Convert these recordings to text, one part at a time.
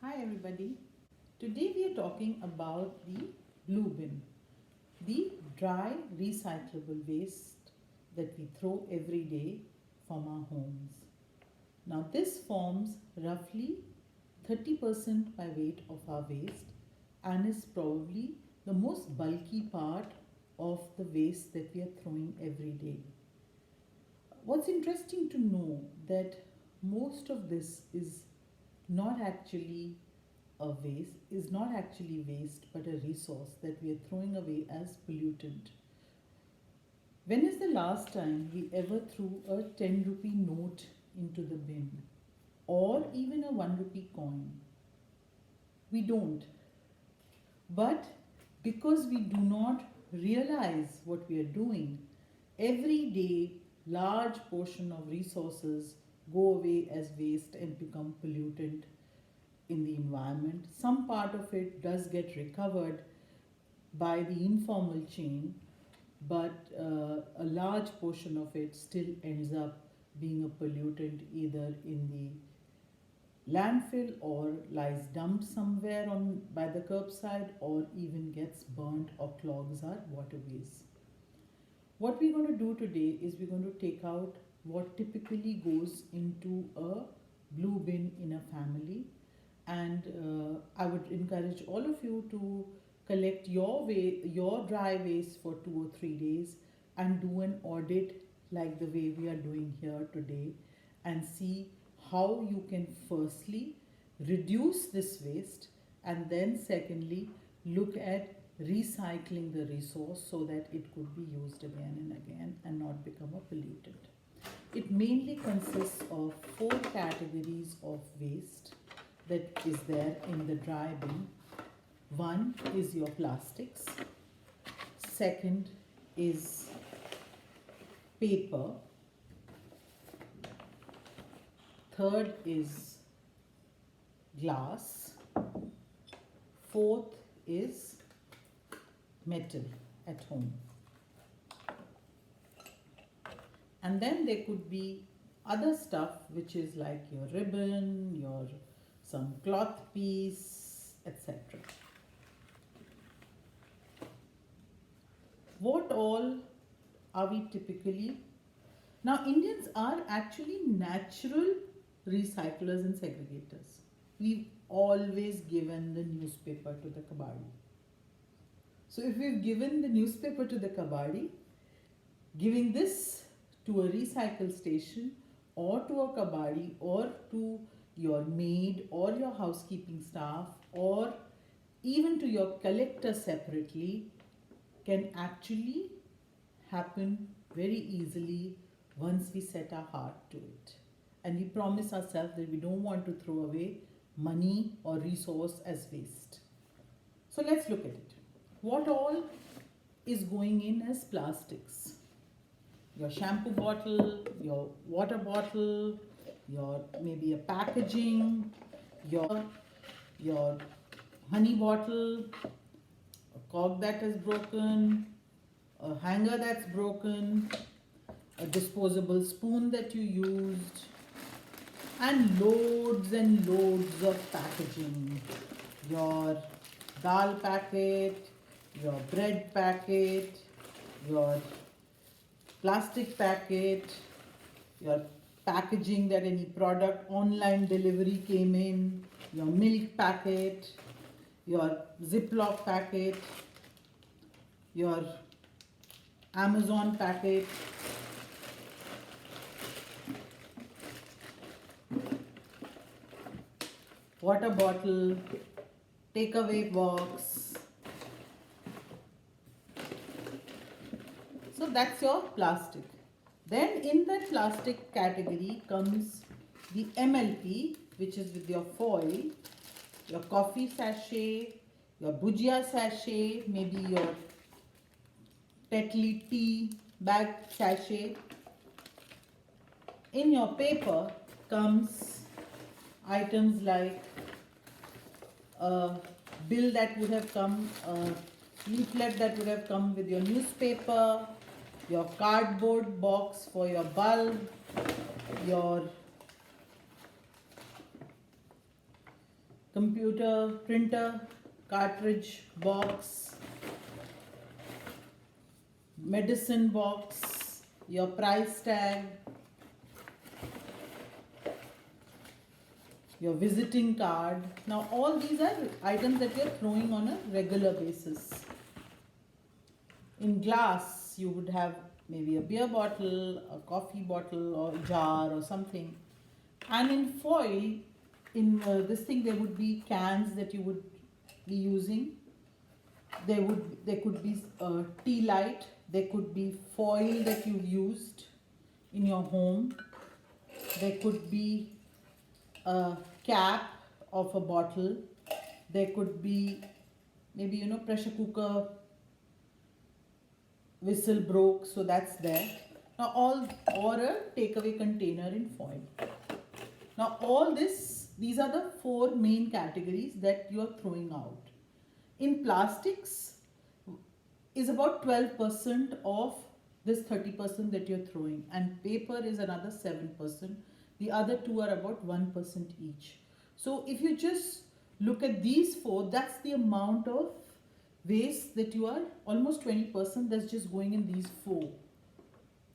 Hi everybody. Today we are talking about the blue bin, the dry recyclable waste that we throw every day from our homes. Now this forms roughly 30% by weight of our waste and is probably the most bulky part of the waste that we are throwing every day. What's interesting to know that most of this is not actually a waste is not actually waste but a resource that we are throwing away as pollutant. When is the last time we ever threw a 10 rupee note into the bin or even a 1 rupee coin? We don't. But because we do not realize what we are doing, every day large portion of resources go away as waste and become pollutant in the environment. Some part of it does get recovered by the informal chain, but a large portion of it still ends up being a pollutant either in the landfill or lies dumped somewhere on by the curbside or even gets burnt or clogs our waterways. What we're going to do today is we're going to take out what typically goes into a blue bin in a family, and I would encourage all of you to collect your dry waste for 2 or 3 days and do an audit like the way we are doing here today, and see how you can firstly reduce this waste, and then secondly look at recycling the resource so that it could be used again and again and not become a pollutant. It mainly consists of 4 categories of waste that is there in the dry bin. One is your plastics, second is paper, third is glass, fourth is metal at home. And then there could be other stuff which is like your ribbon, your some cloth piece, etc. What all are we typically? Now, Indians are actually natural recyclers and segregators. We've always given the newspaper to the kabadi. So, if we've given the newspaper to the kabadi, giving this to a recycle station or to a kabadi or to your maid or your housekeeping staff or even to your collector separately can actually happen very easily once we set our heart to it. And we promise ourselves that we don't want to throw away money or resource as waste. So let's look at it. What all is going in as plastics? Your shampoo bottle, your water bottle, your maybe a packaging, your honey bottle, a cork that is broken, a hanger that's broken, a disposable spoon that you used, and loads of packaging. Your dal packet, your bread packet, your plastic packet, your packaging that any product online delivery came in, your milk packet, your Ziploc packet, your Amazon packet, water bottle, takeaway box. So that's your plastic. Then in that plastic category comes the MLP, which is with your foil, your coffee sachet, your bhujia sachet, maybe your Tetley tea bag sachet. In your paper comes items like a bill that would have come, a leaflet that would have come with your newspaper, your cardboard box for your bulb, your computer, printer, cartridge box, medicine box, your price tag, your visiting card. Now all these are items that you're throwing on a regular basis. In glass, you would have maybe a beer bottle, a coffee bottle, or jar or something. And in foil, in this thing, there would be cans that you would be using. There could be tea light. There could be foil that you've used in your home. There could be a cap of a bottle. There could be maybe pressure cooker whistle broke, so that's there. Now or a takeaway container in foil. Now these are the four main categories that you are throwing out. In plastics is about 12% of this 30% that you're throwing, and paper is another 7%. The other two are about 1% each. So if you just look at these four, that's the amount of waste that you are, almost 20% that's just going in these four.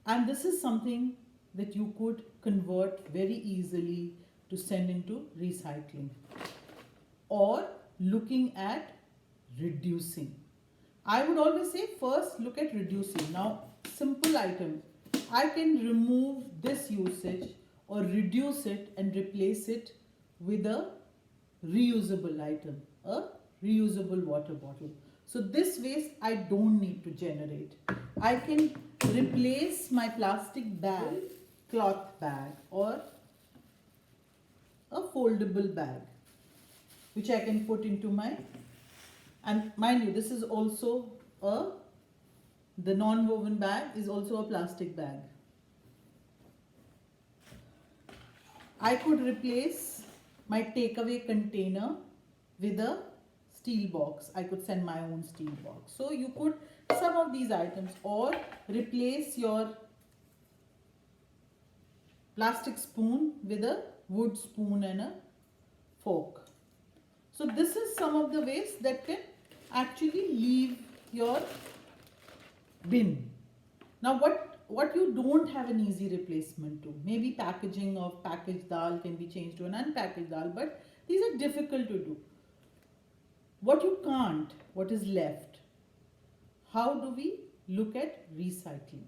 And this is something that you could convert very easily to send into recycling or looking at reducing. I would always say first look at reducing. Now, simple item, I can remove this usage or reduce it and replace it with a reusable item, a reusable water bottle. So this waste I don't need to generate. I can replace my plastic bag, cloth bag, or a foldable bag, which I can put into my, and mind you, this is also the non-woven bag is also a plastic bag. I could replace my takeaway container with a steel box. I could send my own steel box. So you could, some of these items, or replace your plastic spoon with a wood spoon and a fork. So this is some of the waste that can actually leave your bin. Now what you don't have an easy replacement to, maybe packaging of packaged dal can be changed to an unpackaged dal, but these are difficult to do. What you can't, what is left, how do we look at recycling?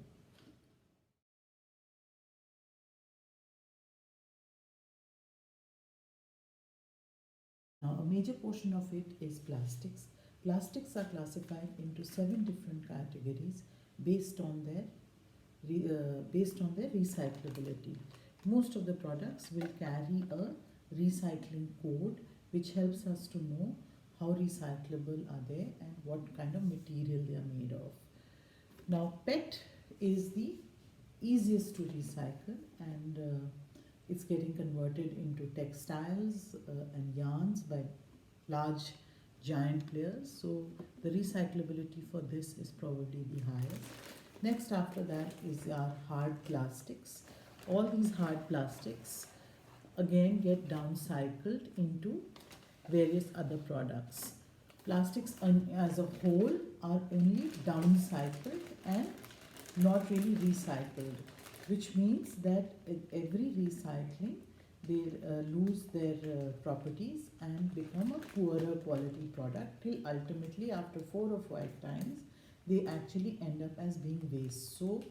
Now, a major portion of it is plastics. Plastics are classified into 7 different categories based on their recyclability. Most of the products will carry a recycling code, which helps us to know how recyclable are they and what kind of material they are made of. Now, PET is the easiest to recycle, and it's getting converted into textiles and yarns by large giant players. So the recyclability for this is probably the highest. Next after that is our hard plastics. All these hard plastics again get downcycled into various other products. Plastics as a whole are only downcycled and not really recycled, which means that at every recycling they lose their properties and become a poorer quality product, till ultimately after 4 or 5 times they actually end up as being waste. So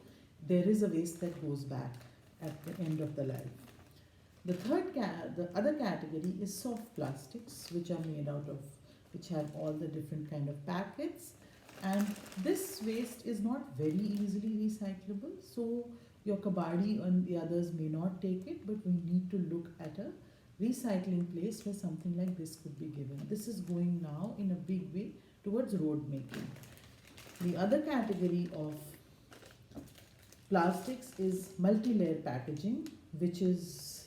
there is a waste that goes back at the end of the life. The other category is soft plastics, which are made out of, which have all the different kind of packets, and this waste is not very easily recyclable. So your kabadi and the others may not take it, but we need to look at a recycling place where something like this could be given. This is going now in a big way towards road making. The other category of plastics is multi-layer packaging, which is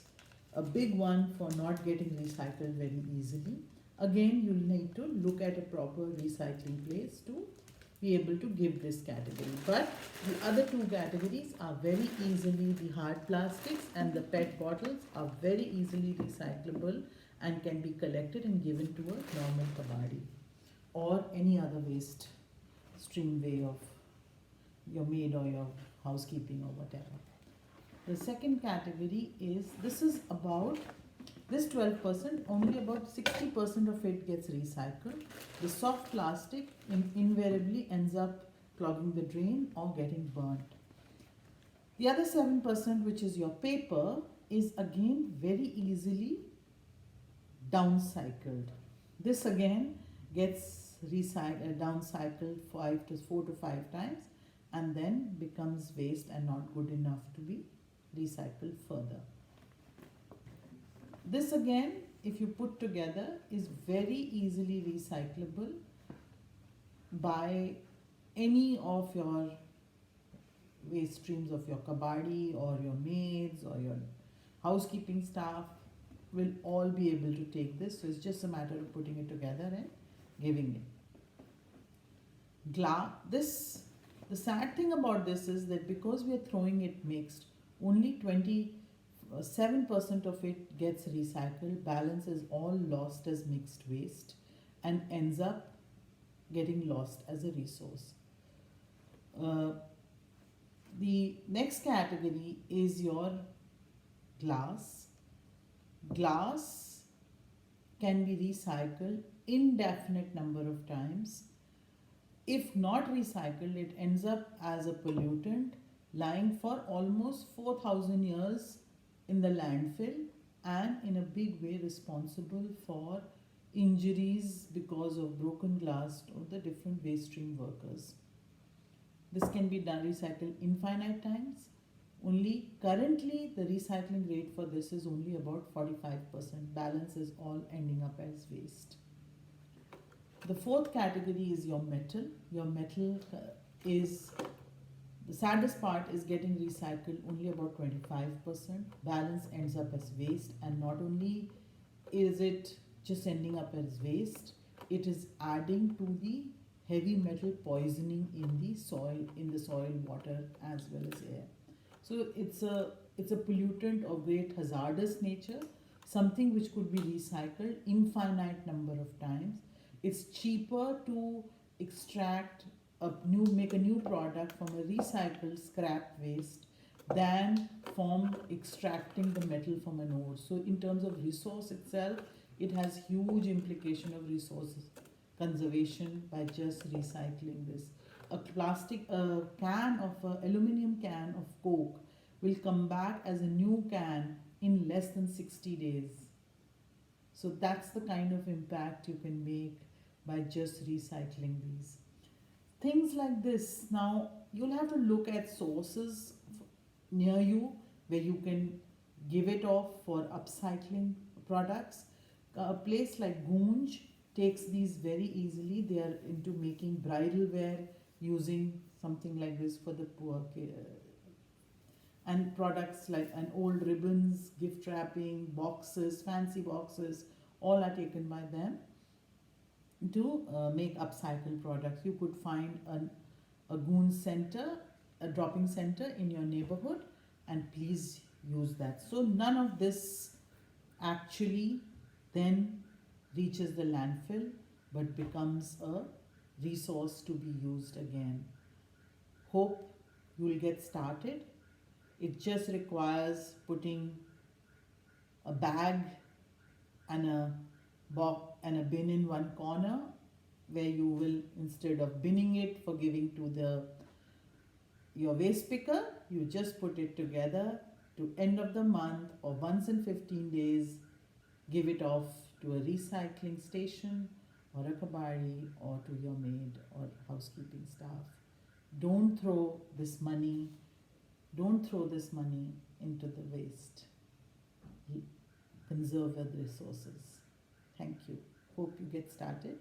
a big one for not getting recycled very easily. Again, you'll need to look at a proper recycling place to be able to give this category. But the other two categories are very easily, the hard plastics and the PET bottles are very easily recyclable and can be collected and given to a normal kabadi or any other waste stream way of your maid or your housekeeping or whatever. The second category is, this is about this 12%, only about 60% of it gets recycled. The soft plastic invariably ends up clogging the drain or getting burnt. The other 7%, which is your paper, is again very easily downcycled. This again gets downcycled 4 to 5 times and then becomes waste and not good enough to be recycled further. This again, if you put together, is very easily recyclable by any of your waste streams of your kabadi or your maids or your housekeeping staff will all be able to take this. So it's just a matter of putting it together and giving it. The sad thing about this is that because we are throwing it mixed, only 7% of it gets recycled, balance is all lost as mixed waste and ends up getting lost as a resource. The next category is your glass. Glass can be recycled indefinite number of times. If not recycled, it ends up as a pollutant lying for almost 4,000 years in the landfill and in a big way responsible for injuries because of broken glass to the different waste stream workers. This can be done recycled infinite times. Only currently the recycling rate for this is only about 45%. Balance is all ending up as waste. The fourth category is your metal. Your metal is, the saddest part is getting recycled only about 25%. Balance ends up as waste, and not only is it just ending up as waste, it is adding to the heavy metal poisoning in the soil, water as well as air. So it's a pollutant of great hazardous nature, something which could be recycled infinite number of times. It's cheaper to make a new product from a recycled scrap waste than from extracting the metal from an ore. So in terms of resource itself, it has huge implication of resources conservation by just recycling this. Aluminum can of Coke will come back as a new can in less than 60 days. So that's the kind of impact you can make by just recycling these. Things like this, now you'll have to look at sources near you where you can give it off for upcycling products. A place like Goonj takes these very easily. They are into making bridal wear using something like this for the poor. And products like old ribbons, gift wrapping, boxes, fancy boxes, all are taken by them to make upcycled products. You could find a Goon center, a dropping center in your neighborhood, and please use that. So none of this actually then reaches the landfill but becomes a resource to be used again. Hope you will get started. It just requires putting a bag and a box and a bin in one corner, where you will, instead of binning it for giving to your waste picker, you just put it together to end of the month or once in 15 days, give it off to a recycling station or a kabadi or to your maid or housekeeping staff. Don't throw this money into the waste. Conserve the resources. Thank you. Hope you get started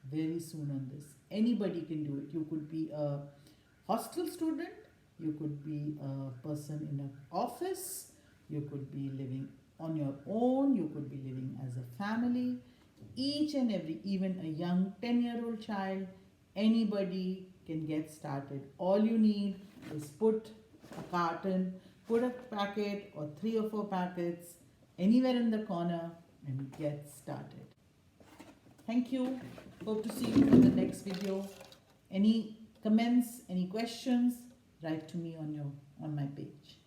very soon on this. Anybody can do it. You could be a hostel student, you could be a person in an office, you could be living on your own, you could be living as a family. Each and every, even a young 10-year-old child, anybody can get started. All you need is put a carton, put a packet or 3 or 4 packets anywhere in the corner, and get started. Thank you. Hope to see you in the next video. Any comments, any questions, write to me on my page.